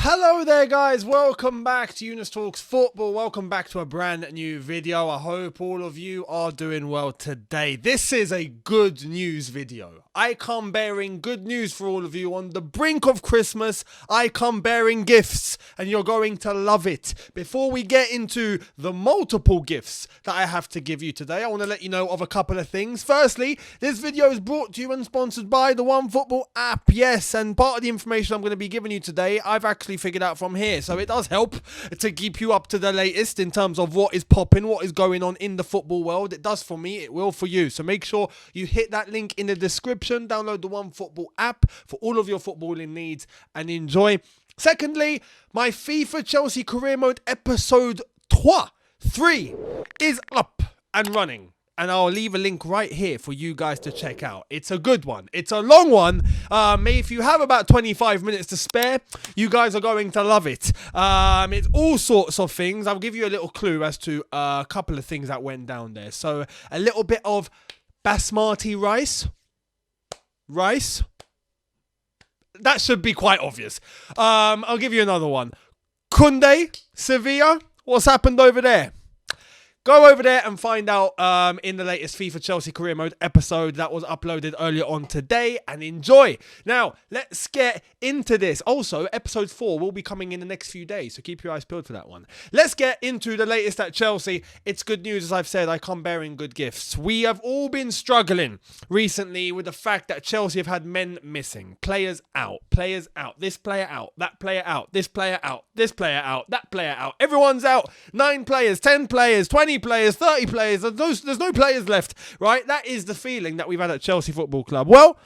Hello there guys, welcome back to Younes Talks Football, welcome back to a brand new video. I hope all of you are doing well today. This is a good news video. I come bearing good news for all of you on the brink of Christmas. I come bearing gifts and you're going to love it. Before we get into the multiple gifts that I have to give you today, I want to let you know of a couple of things. Firstly, this video is brought to you and sponsored by the OneFootball app. Yes, and part of the information I'm going to be giving you today, I've actually figured out from here, so it does help to keep you up to the latest in terms of what is popping, what is going on in the football world. It does for me, it will for you, so make sure you hit that link in the description, download the OneFootball app for all of your footballing needs and enjoy. Secondly, my FIFA Chelsea career mode episode 3 is up and running. And I'll leave a link right here for you guys to check out. It's a good one. It's a long one. If you have about 25 minutes to spare, you guys are going to love it. It's all sorts of things. I'll give you a little clue as to a couple of things that went down there. So a little bit of basmati rice. That should be quite obvious. I'll give you another one. Koundé, Sevilla. What's happened over there? Go over there and find out in the latest FIFA Chelsea career mode episode that was uploaded earlier on today and enjoy. Now, let's get into this. Also, episode 4 will be coming in the next few days, so keep your eyes peeled for that one. Let's get into the latest at Chelsea. It's good news, as I've said, I come bearing good gifts. We have all been struggling recently with the fact that Chelsea have had men missing. Players out, this player out, that player out, this player out, this player out, that player out. Everyone's out. 9 players, 10 players, 20 players, 30 players, there's no players left, right? That is the feeling that we've had at Chelsea Football Club. Well,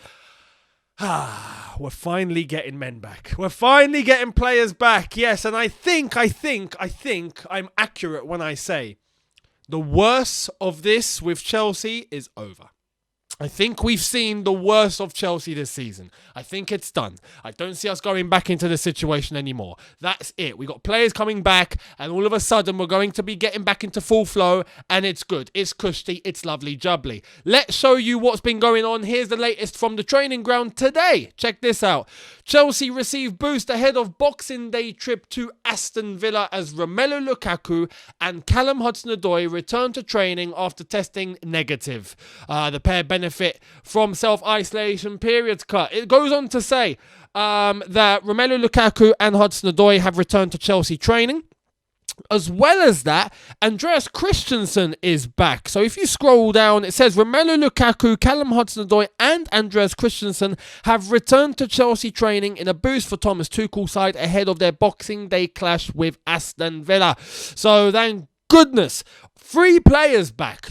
we're finally getting men back. We're finally getting players back. Yes, and I think I'm accurate when I say the worst of this with Chelsea is over. I think we've seen the worst of Chelsea this season. I think it's done. I don't see us going back into this situation anymore. That's it. We got players coming back, and all of a sudden we're going to be getting back into full flow, and it's good. It's cushy. It's lovely jubbly. Let's show you what's been going on. Here's the latest from the training ground today. Check this out. Chelsea received boost ahead of Boxing Day trip to Aston Villa as Romelu Lukaku and Callum Hudson-Odoi returned to training after testing negative. The pair benefit from self-isolation periods cut. It goes on to say that Romelu Lukaku and Hudson-Odoi have returned to Chelsea training. As well as that, Younes Christensen is back. So if you scroll down, it says Romelu Lukaku, Callum Hudson-Odoi and Younes Christensen have returned to Chelsea training in a boost for Thomas Tuchel's side ahead of their Boxing Day clash with Aston Villa. So thank goodness. 3 players back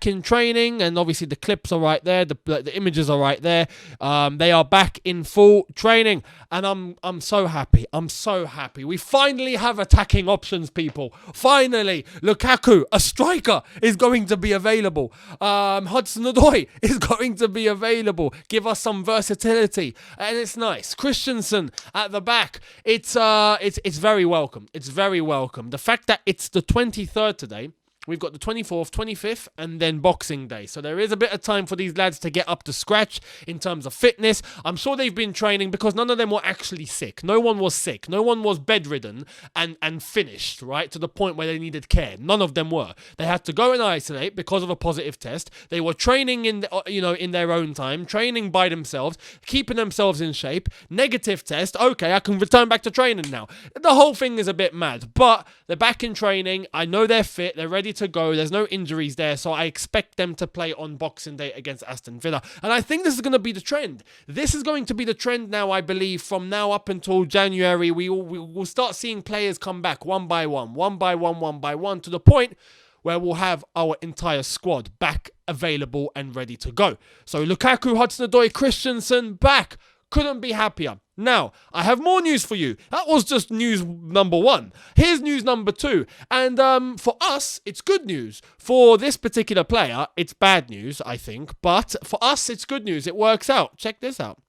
in training, and obviously the clips are right there, the images are right there. They are back in full training, and I'm so happy. We finally have attacking options, people. Finally, Lukaku, a striker, is going to be available. Hudson-Odoi is going to be available. Give us some versatility, and it's nice. Christensen at the back. It's very welcome. It's very welcome. The fact that it's the 23rd today. We've got the 24th, 25th, and then Boxing Day. So there is a bit of time for these lads to get up to scratch in terms of fitness. I'm sure they've been training because none of them were actually sick. No one was sick. No one was bedridden and finished, right, to the point where they needed care. None of them were. They had to go and isolate because of a positive test. They were training in their own time, training by themselves, keeping themselves in shape. Negative test. Okay, I can return back to training now. The whole thing is a bit mad, but they're back in training. I know they're fit. They're ready to go. There's no injuries there, so I expect them to play on Boxing Day against Aston Villa. And I think this is going to be the trend. This is going to be the trend now, I believe, from now up until January. We will start seeing players come back one by one, to the point where we'll have our entire squad back available and ready to go. So Lukaku, Hudson-Odoi, Christensen back. Couldn't be happier. Now, I have more news for you. That was just news number 1. Here's news number 2. And for us, it's good news. For this particular player, it's bad news, I think. But for us, it's good news. It works out. Check this out.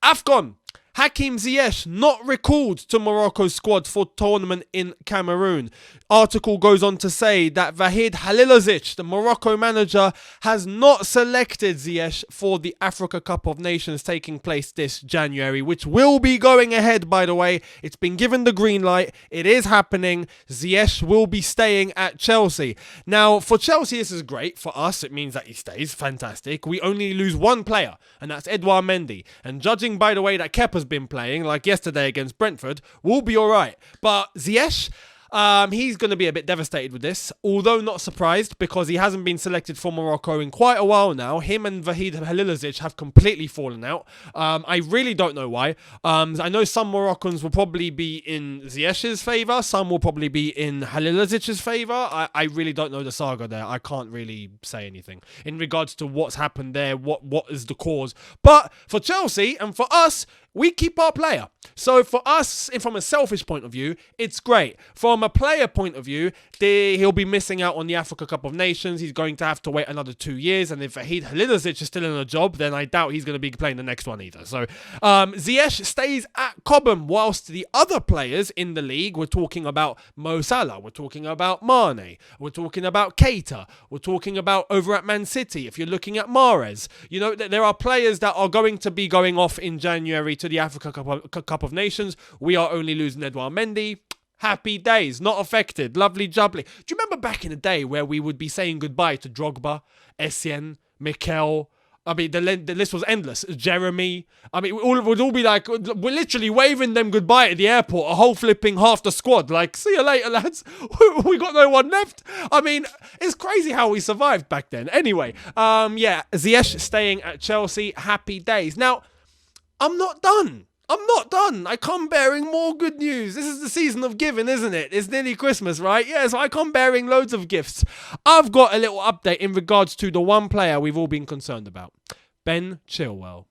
AFCON Hakim Ziyesh not recalled to Morocco's squad for tournament in Cameroon. Article goes on to say that Vahid Halilovic, the Morocco manager, has not selected Ziyesh for the Africa Cup of Nations taking place this January, which will be going ahead, by the way. It's been given the green light. It is happening. Ziyesh will be staying at Chelsea. Now, for Chelsea, this is great. For us, it means that he stays. Fantastic. We only lose one player, and that's Edouard Mendy. And judging by the way that Kepa's been playing, like yesterday against Brentford, we'll be all right. But Ziyech, he's going to be a bit devastated with this, although not surprised because he hasn't been selected for Morocco in quite a while now. Him and Vahid Halilovic have completely fallen out. I really don't know why. I know some Moroccans will probably be in Ziyech's favour, some will probably be in Halilovic's favour. I really don't know the saga there. I can't really say anything in regards to what's happened there, what is the cause. But for Chelsea and for us, we keep our player. So for us, from a selfish point of view, it's great. From a player point of view, he'll be missing out on the Africa Cup of Nations. He's going to have to wait another 2 years. And if Vahid Halilovic is still in a job, then I doubt he's going to be playing the next one either. So Ziyech stays at Cobham, whilst the other players in the league, we're talking about Mo Salah, we're talking about Mane, we're talking about Keita, we're talking about over at Man City, if you're looking at Mahrez. You know, there are players that are going to be going off in January to the Africa Cup of Nations. We are only losing Edouard Mendy. Happy days, not affected. Lovely jubbly. Do you remember back in the day where we would be saying goodbye to Drogba, Essien, Mikel? I mean, the list was endless. Jeremy. I mean, we'd all be like, we're literally waving them goodbye at the airport, a whole flipping half the squad. Like, see you later, lads. We got no one left. I mean, it's crazy how we survived back then. Anyway, yeah, Ziyech staying at Chelsea. Happy days. Now, I'm not done. I come bearing more good news. This is the season of giving, isn't it? It's nearly Christmas, right? Yeah, so I come bearing loads of gifts. I've got a little update in regards to the one player we've all been concerned about. Ben Chilwell.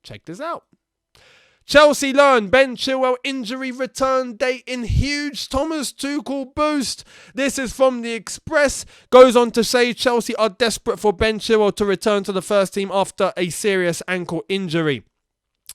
Check this out. Chelsea learn Ben Chilwell injury return date in huge Thomas Tuchel boost. This is from the Express. Goes on to say Chelsea are desperate for Ben Chilwell to return to the first team after a serious ankle injury.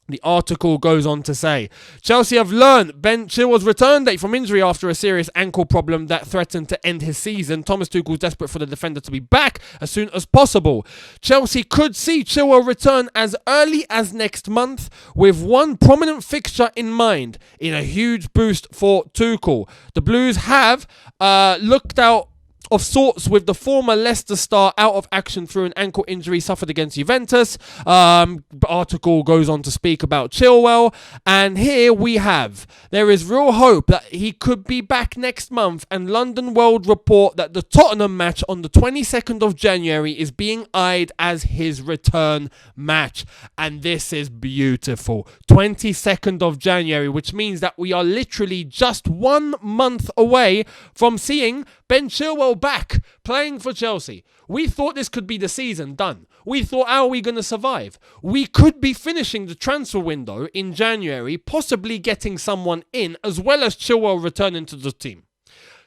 The article goes on to say, Chelsea have learned Ben Chilwell's return date from injury after a serious ankle problem that threatened to end his season. Thomas Tuchel is desperate for the defender to be back as soon as possible. Chelsea could see Chilwell return as early as next month, with one prominent fixture in mind, in a huge boost for Tuchel. The Blues have looked out of sorts with the former Leicester star out of action through an ankle injury suffered against Juventus. Article goes on to speak about Chilwell, and here we have, there is real hope that he could be back next month, and London World report that the Tottenham match on the 22nd of January is being eyed as his return match, and this is beautiful. 22nd of January, which means that we are literally just 1 month away from seeing Ben Chilwell back playing for Chelsea. We thought this could be the season done. We thought, how are we going to survive? We could be finishing the transfer window in January, possibly getting someone in, as well as Chilwell returning to the team.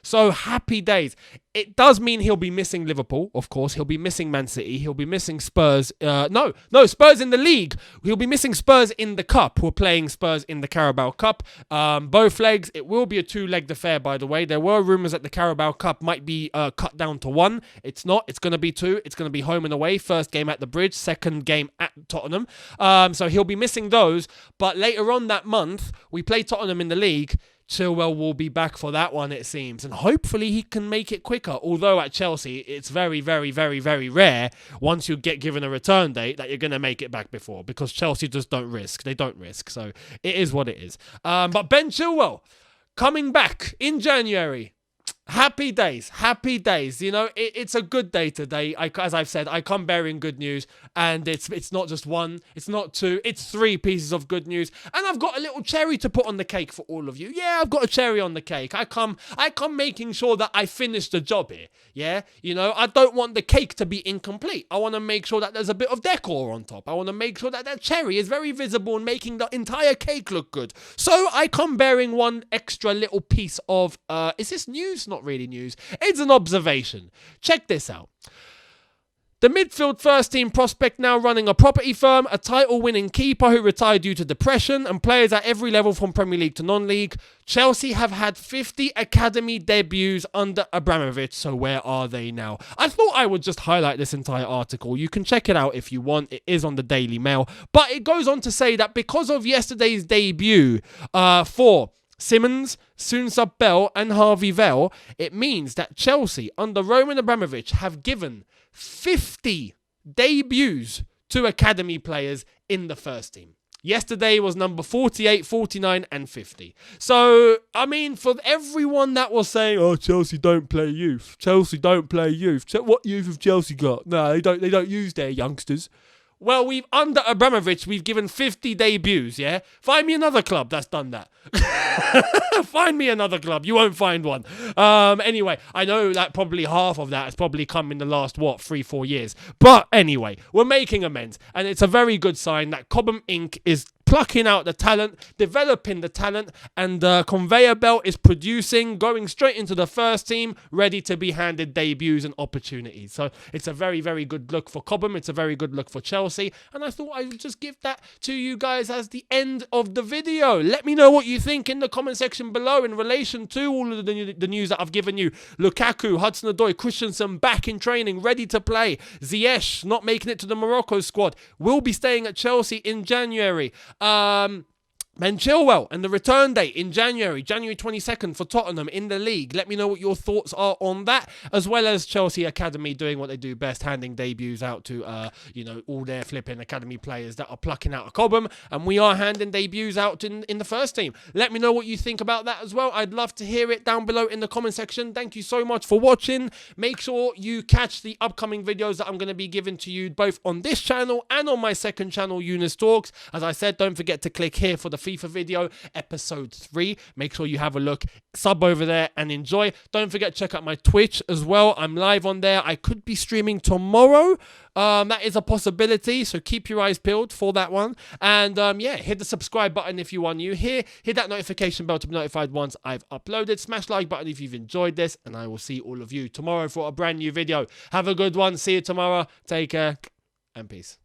So happy days. It does mean he'll be missing Liverpool, of course. He'll be missing Man City. He'll be missing Spurs. No, Spurs in the league. He'll be missing Spurs in the Cup. We're playing Spurs in the Carabao Cup. Both legs. It will be a 2-legged affair, by the way. There were rumours that the Carabao Cup might be cut down to 1. It's not. It's going to be 2. It's going to be home and away. First game at the Bridge. Second game at Tottenham. So he'll be missing those. But later on that month, we play Tottenham in the league. Chilwell will be back for that one, it seems. And hopefully he can make it quicker. Although at Chelsea, it's very, very, very, very rare once you get given a return date that you're going to make it back before. Because Chelsea just don't risk. They don't risk. So it is what it is. But Ben Chilwell coming back in January. Happy days, happy days. You know, it's a good day today. As I've said, I come bearing good news, and it's not just 1, it's not 2, it's 3 pieces of good news. And I've got a little cherry to put on the cake for all of you. Yeah, I've got a cherry on the cake. I come making sure that I finish the job here. Yeah, you know, I don't want the cake to be incomplete. I want to make sure that there's a bit of decor on top. I want to make sure that cherry is very visible and making the entire cake look good. So I come bearing one extra little piece of, is this news? Not really news. It's an observation. Check this out. The midfield first team prospect now running a property firm, a title-winning keeper who retired due to depression, and players at every level from Premier League to non-league. Chelsea have had 50 academy debuts under Abramovich, so where are they now? I thought I would just highlight this entire article. You can check it out if you want. It is on the Daily Mail. But it goes on to say that because of yesterday's debut for Simmons, Soon-Sub Bell and Harvey Vell, it means that Chelsea under Roman Abramovich have given 50 debuts to academy players in the first team. Yesterday was number 48, 49 and 50. So, I mean, for everyone that was saying, oh, Chelsea don't play youth. Chelsea don't play youth. What youth have Chelsea got? No, they don't use their youngsters. Well, under Abramovich, we've given 50 debuts, yeah? Find me another club that's done that. Find me another club. You won't find one. Anyway, I know that probably half of that has probably come in the last, 3-4 years. But anyway, we're making amends. And it's a very good sign that Cobham Inc. is plucking out the talent, developing the talent, and the conveyor belt is producing, going straight into the first team, ready to be handed debuts and opportunities. So it's a very, very good look for Cobham. It's a very good look for Chelsea. And I thought I would just give that to you guys as the end of the video. Let me know what you think in the comment section below in relation to all of the news that I've given you. Lukaku, Hudson-Odoi Christensen back in training, ready to play. Ziyesh not making it to the Morocco squad. Will be staying at Chelsea in January. And Chilwell and the return date in January 22nd for Tottenham in the league. Let me know what your thoughts are on that, as well as Chelsea Academy doing what they do best, handing debuts out to, all their flipping academy players that are plucking out of Cobham, and we are handing debuts out in the first team. Let me know what you think about that as well. I'd love to hear it down below in the comment section. Thank you so much for watching. Make sure you catch the upcoming videos that I'm going to be giving to you both on this channel and on my second channel, Younes Talks. As I said, don't forget to click here for the FIFA video, episode 3. Make sure you have a look, sub over there and enjoy. Don't forget to check out my Twitch as well. I'm live on there. I could be streaming tomorrow. That is a possibility, so keep your eyes peeled for that one. And hit the subscribe button if you are new here. Hit that notification bell to be notified once I've uploaded. Smash like button if you've enjoyed this, and I will see all of you tomorrow for a brand new video. Have a good one. See you tomorrow. Take care and peace.